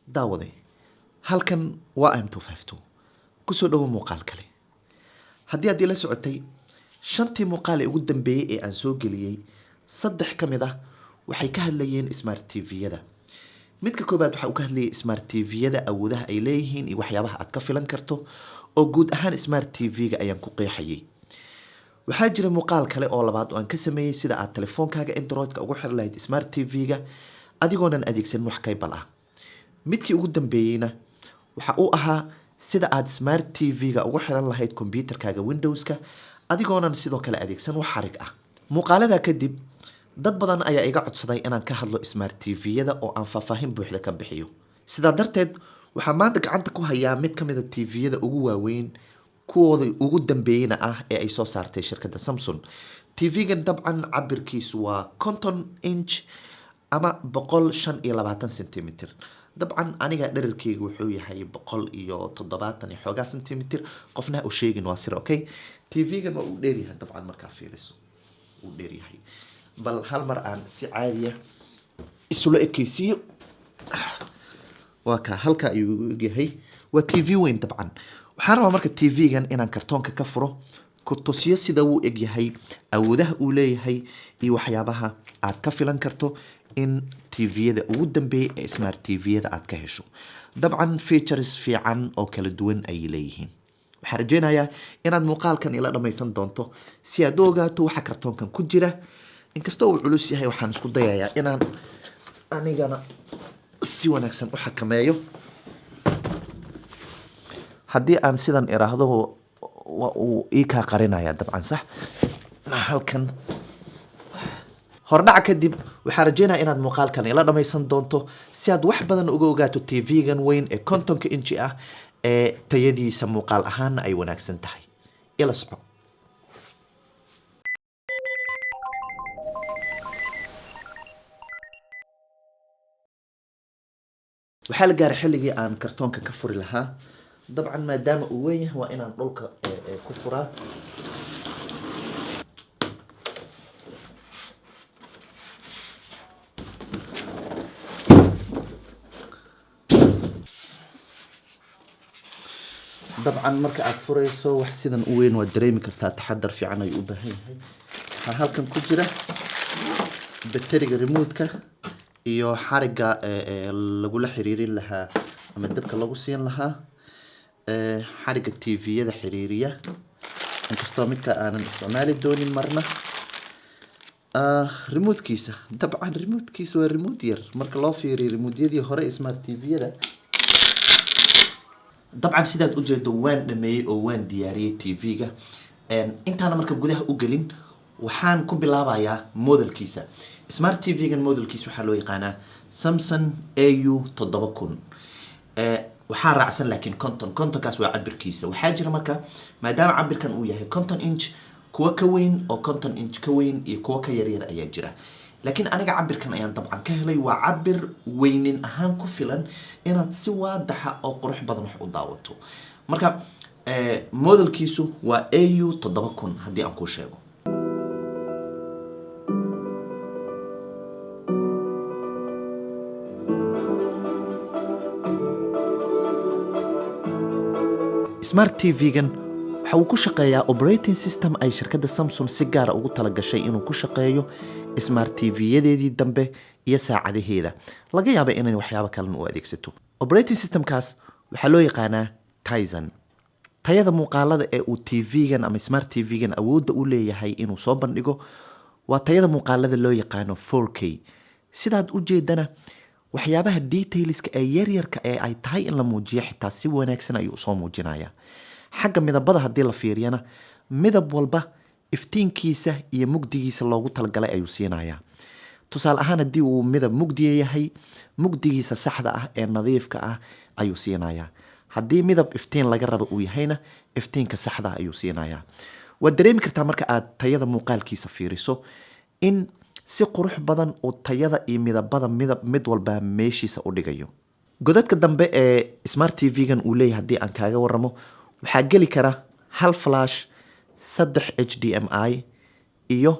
daawaday halkan waa m252 kusoo dhowo muuqaal kale haddii aad ila socotay shantii muuqaal ee ugu dambeeyey ee aan soo geliyey 3 ka mid ah waxay ka hadlayeen smart tv-yada midka koobaad waxa uu ka hadlayay smart tv-yada awoodaha ay leeyihiin iyo waxyaabaha aad ka filan karto oo guud ahaan smart tv-ga ayaan ku qeexayay waxaa jira muuqaal kale oo labaad oo aan ka sameeyey sida aad telefoonkaaga android-ka ugu xiri lahayd smart tv-ga adigoonan adeegsanin wax kaybal ah midkii ugu dambeeyeyna waxa uu ahaa sida aad smart tv-ga ugu xiran lahayd kombiyuutarkaaga windowska adigoonan sidoo kale adeegsan wax xarig ah muuqaalada kadib dad badan ayaa iga codsaday inaan ka hadlo smart tv-yada oo aan faahfaahin buuxda ka bixiyo sidaa darteed waxaa maanta gacanta ku hayaa mid ka mid a tv-yada ugu waaweyn kuwooda ugu dambeeyeyna ah ee ay soo saartay shirkadda Samsung tv-gan dabcan cabirkiisu waa 50 inch ama 125 centimeter dabcan aniga dhererkeyga wuxuu yahay 170 iyo xoogaa centimeter qofna u sheegin waa sir okay tv-gan waa uu dheeryahay dabcan markaa fiiriso uu dheeryahay bal hal mar aan si caadi ah isula ekeysiyo waa ka halka ayuu yahay waa tv weyn dabcan waxaan rabaa marka tv-gan inaan kartoonka ka furo ku tusiyo sida uu eg yahay awoodaha uu leeyahay iyo waxyaabaha aad ka filan karto in tv-yada ugu dambeeyay ee smart tv-yada aad ka hesho dabcan features fiican oo kala duwan ayay leeyihiin waxaan rajeynayaa inaad muuqaalkan ila dhammaysan doonto si aad u ogaato waxa kartoonkan ku jira inkastoo uu culus yahay waxaan isku dayayaa inaan anigana si wanaagsan u xakameeyo haddii aan sidan iraahdo uu ii kaa qarinaya dabcan sax halkan hordhaca kadib waxaan rajeynayaa inaad muuqaalkan ila dhammaysan doonto si aad wax badan uga ogaato tv-gan weyn ee 50 inchi ah ee tayadiisa muuqaal ahaana ay wanaagsan tahay ila soco waxaa la gaaray xilligii aan kartoonka ka furi lahaa dabcan maadaama uu weyn yahay waa inaan dhulka ku furaa dabcan marka aad furayso wax sidan u weyn waad dareemi kartaa taxadar fiican ayuu u baahan yahay waxaa halkan ku jira bateriga remote-ka iyo xariga lagula xiriirin lahaa ama dabka lagu siin lahaa xariga tv-yada xiriiriya inkastoo midka aanan isticmaali doonin marna remote-kiisa dabcan remote-kiisa waa remote yar marka loo fiiriyo remote-yadii hore smart tv-yada dabcan sidaad ujeedo waan dhameeyey oo waan diyaariyey tv-ga intaana marka gudaha u gelin waxaan ku bilaabayaa modelkiisa smart tv-gan modelkiisa waxaa loo yaqaanaa Samsung AU7000 waxaa raacsan laakiin kontonkaas waa cabirkiisa waxaa jira marka maadaama cabirkan uu yahay 50 inch kuwa ka weyn oo 50 inch ka weyn iyo kuwa ka yaryar ayaa jira laakiin aniga cabirkan ayaan dabcan ka helay waa cabir weynin ahaan ku filan inaad si waadaxa oo qurux badan wax u daawato marka modelkiisu waa AU7000 haddii aan ku sheego smart tv-gan waxa uu ku shaqeeyaa operating system ay shirkadda Samsung si gaar ah ugu talagashay inuu ku shaqeeyo smart tv-yadeedii dambe iyo saacadaheeda laga yaabo inay waxyaabo kale u adeegsato operating systemkaas waxaa loo yaqaanaa Tizen tayada muuqaalada ee uu tv-gan ama smart tv-gan awoodda u leeyahay inuu soo bandhigo waa tayada muuqaalada loo yaqaano 4K sidaad u jeedana waxyaabaha detailska ee yaryarka ee ay tahay in la muujiyo xitaa si wanaagsan ayuu soo muujinayaa xagga midabada haddii la fiiriyana midab walba iftiinkiisa iyo mugdigiisa loogu talagalay ayuu siinayaa tusaale ahaan haddii uu midab mugdiya yahay mugdigiisa saxda ah ee nadiifka ah ayuu siinayaa haddii midab iftiin laga rabo uu yahayna iftiinka saxda ah ayuu siinayaa waad dareemi kartaa marka aad tayada muuqaalkiisa fiiriso in si qurux badan oo tayada iyo midabada mid walba meeshiisa u dhigayo godadka dambe ee smart tv-gan uu leeyahay haddii aan kaaga waramo waxaa geli kara hal flash 3 HDMI iyo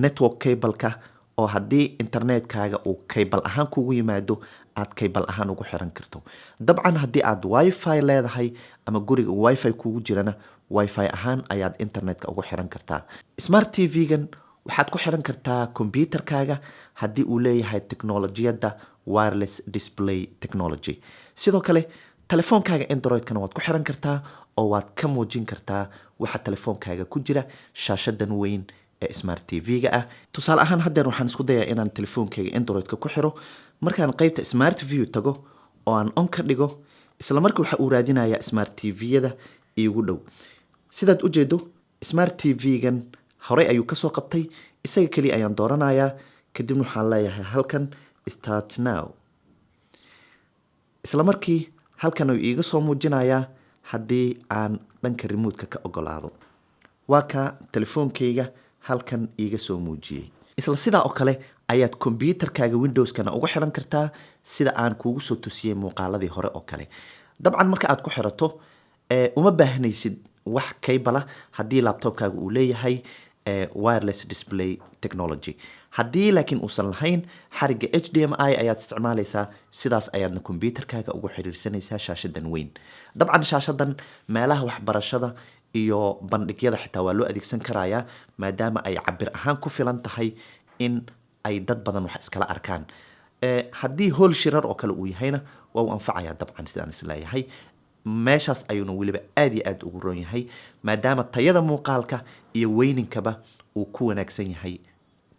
network cable-ka oo haddii internetkaaga uu cable ahaan kugu yimaado aad cable ahaan ugu xiran karto. dabcan haddii aad wifi leedahay ama guriga wifi kugu jirana wifi ahaan ayaad internetka ugu xiran kartaa. smart tv-gan waxaad ku xiran kartaa computerkaaga haddii uu leeyahay teknolojiyadda wireless display technology. sidoo kale telefoonkaaga androidkana waad ku xiran kartaa oo waad ka muujin kartaa waxa telefoonkaaga ku jira shaashadan weyn ee smart tv-ga ah. tusaale ahaan haddeer waxaan isku dayaa inaan telefoonkayga androidka ku xiro. markaan qaybta smart view tago oo aan on ka dhigo, isla markii waxa uu raadinayaa smart tv-yada iigu dhow. sidaad u jeedo smart tv-gan horey ayuu kasoo qabtay, isaga keliya ayaan dooranayaa, kadibna waxaan leeyahay halkan start now. isla markii halkan ayuu iiga soo muujinayaa haddii aan dhanka remote-ka ka ogolaado. waa ka telefoonkayga halkan iiga soo muujiyey. isla sidaa oo kale ayaad computerkaaga windowskana ugu xiran kartaa sida aan kuugu soo tusiyey muuqaaladii hore oo kale. dabcan marka aad ku xirato uma baahnaysid wax cable haddii laptopkaaga uu leeyahay wireless display technology. haddii laakiin uusan lahayn xariga HDMI ayaad isticmaalaysaa, sidaas ayaadna computerkaaga ugu xiriirsanaysaa shaashadan weyn. dabcan shaashadan meelaha waxbarashada iyo bandhigyada xitaa waa loo adeegsan karayaa, maadaama ay cabir ahaan ku filan tahay in ay dad badan wax iskala arkaan. haddii hool shirar oo kale uu yahayna waa u anfacayaa dabcan sidaan isleeyahay. meeshaas ayuuna weliba aad iyo aad ugu roon yahay, maadaama tayada muuqaalka iyo weyninkaba uu ku wanaagsan yahay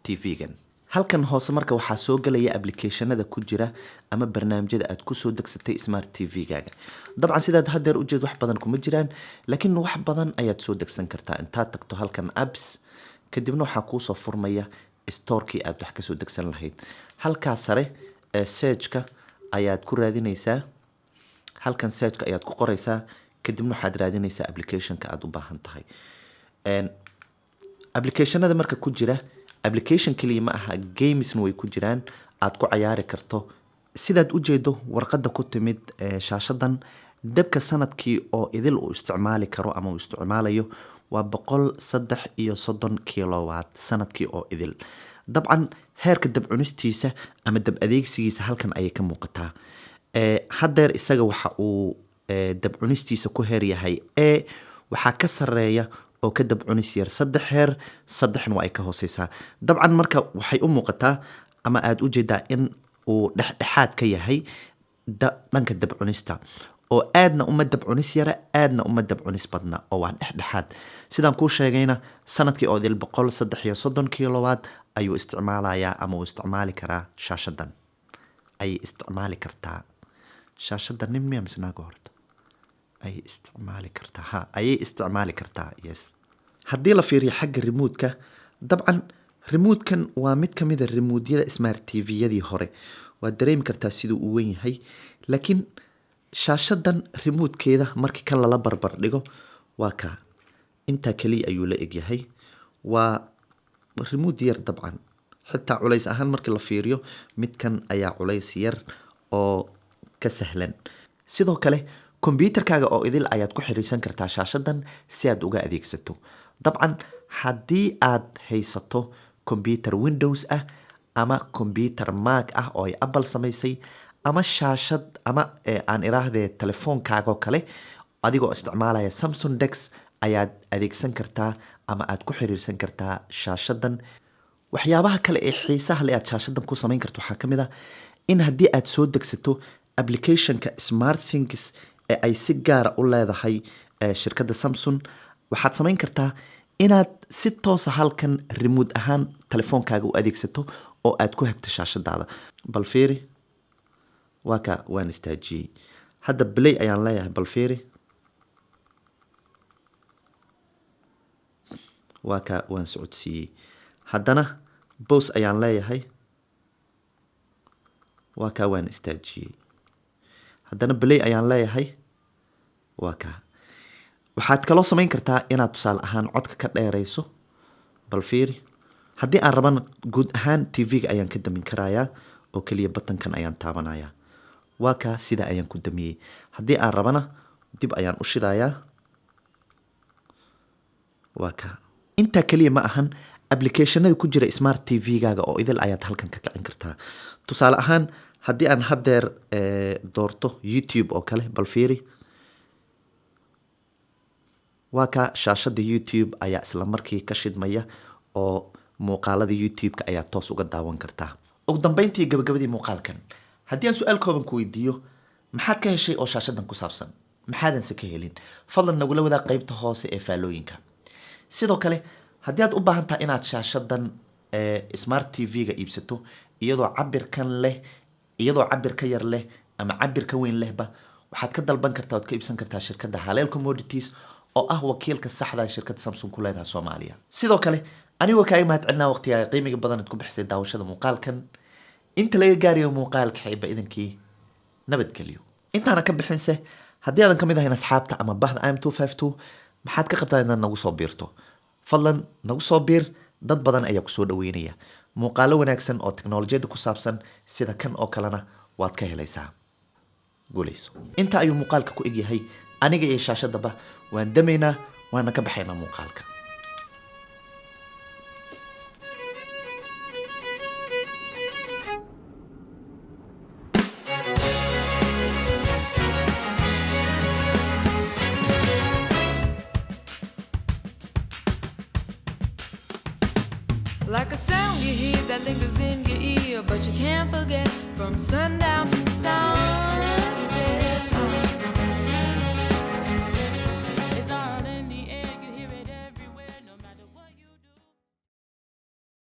tv-gan. halkan hoose marka waxaa soo gelaya applicationada ku jira ama barnaamijyada aad kusoo degsatay smart tv-gaaga. dabcan sidaad haddeer ujeed wax badan kuma jiraan, laakiin wax badan ayaad soo degsan kartaa intaad tagto halkan apps, kadibna waxaa kuusoo furmaya storekii aad wax kasoo degsan lahayd. halkaa sare searchka ayaad ku raadinaysaa, halkan searchka ayaad ku qoraysaa, kadibna waxaad raadinaysaa applicationka aad u baahan tahay. applicationada marka ku jira application keliya ma aha, gamesna way ku jiraan aad ku cayaari karto. sidaad u jeedo warqadda ku timid shaashadan, dabka sanadkii oo idil uu isticmaali karo ama uu isticmaalayo waa 130 kilowatt sanadkii oo idil. dabcan heerka dab cunistiisa ama dab adeegsigiisa halkan ayay ka muuqataa. haddeer isaga waxa uu dab cunistiisa ku heer yahay waxaa ka sareeya oo ka dab cunis yar 3 heer, 3 waa ay ka hooseysaa. dabcan marka waxay u muuqataa ama aad u jeedaa in uu dhexdhexaad ka yahay dhanka dab cunista, oo aadna uma dab cunis yara, aadna uma dab cunis badna, oo waa dhexdhexaad. sidaan kuu sheegayna sanadkii oo idil 130 kilowatt ayuu isticmaalayaa ama uu isticmaali karaa shaashadan. ayay isticmaali kartaa shaashadan nin miya mise naaga horta ayay isticmaali kartaa ayay isticmaali kartaa. yes. haddii la fiiriyo xagga remote-ka, dabcan remote-kan waa mid ka mid a remote-yada smart tv-yadii hore. waad dareemi kartaa siduu u weyn yahay, laakiin shaashadan remote-keeda markii kan lala barbar dhigo waa ka intaa keliya ayuu la egyahay. waa remote yar dabcan, xitaa culays ahaan markii la fiiriyo midkan ayaa culays yar oo ka sahlan. sidoo kale computerkaaga oo idil ayaad ku xiriirsan kartaa shaashadan si aad uga adeegsato. dabcan haddii aad haysato computer windows ah ama computer mac ah oo ay apple samaysay, ama shaashad ama aan iraahdee telefoonkaaga oo kale adigoo isticmaalaya Samsung Dex, ayaad adeegsan kartaa ama aad ku xiriirsan kartaa shaashadan. waxyaabaha kale ee xiisaha leh aad shaashadan ku samayn karto waxaa ka mid ah in haddii aad soo degsato applicationka smart things ee ay si gaara u leedahay shirkadda Samsung, waxaad samayn kartaa inaad si toosa halkan remote ahaan telefoonkaaga u adeegsato oo aad ku hagto shaashadaada. bal fiiri, waa ka waan istaajiyey. hadda play ayaan leeyahay, bal fiiri, waa ka waan socodsiiyey. haddana boos ayaan leeyahay, waa ka waan istaajiyey. haddana play ayaan leeyahay, waa ka. waxaad kaloo samayn kartaa inaad tusaale ahaan codka ka dheerayso. bal fiiri, haddii aan rabana guud ahaan tv-ga ayaan ka damin karayaa oo keliya batankan ayaan taabanayaa. waa ka sida ayaan ku damiyey. haddii aan rabana dib ayaan u shidayaa. waa ka. intaa keliya ma ahan, applicationada ku jira smart tv-gaaga oo idil ayaad halkan ka kicin kartaa. tusaale ahaan haddii aan haddeer doorto youtube oo kale bal fiiri waa ka shaashada youtube ayaa isla markii ka shidmaya oo muuqaalada youtube-ka ayaa toos uga daawan kartaa. ugu dambeyntii gabagabadii muuqaalkan haddii aan su-aal kooban ku weydiiyo maxaad ka heshay oo shaashadan ku saabsan, maxaadanse ka helin, fadlan nagula wadaag qeybta hoose ee faalooyinka. sidoo kale haddii aad u baahan tahay inaad shaashadan smart tv-ga iibsato iyadoo cabirkan leh, iyadoo cabir ka yar leh ama cabir ka weyn lehba, waxaad ka dalban kartaa ood ka iibsan kartaa shirkadda Haleel Commodities oo ah wakiilka saxda ah shirkadda Samsung ku leedahay Soomaaliya. sidoo kale anigoo kaaga mahadcelinaa waqtiga qiimiga badan aad ku bixisay daawashada muuqaalkan. inta laga gaarayo muuqaalka xayba idankii nabadgelyo. intaana ka bixinse haddii aadan ka mid ahayn asxaabta ama bahda im252 maxaad ka qabtaa inaad nagu soo biirto? fadlan nagu soo biir, dad badan ayaa kusoo dhaweynaya. muuqaalo wanaagsan oo teknolojiyadda ku saabsan sida kan oo kalena waad ka helaysaa. guuleyso. inta ayuu muuqaalka ku egyahay, aniga iyo shaashadaba waan damaynaa, waana ka baxaynaa muuqaalka. Like a sound you hear that lingers in your ear, but you can't forget from sundown to sundown.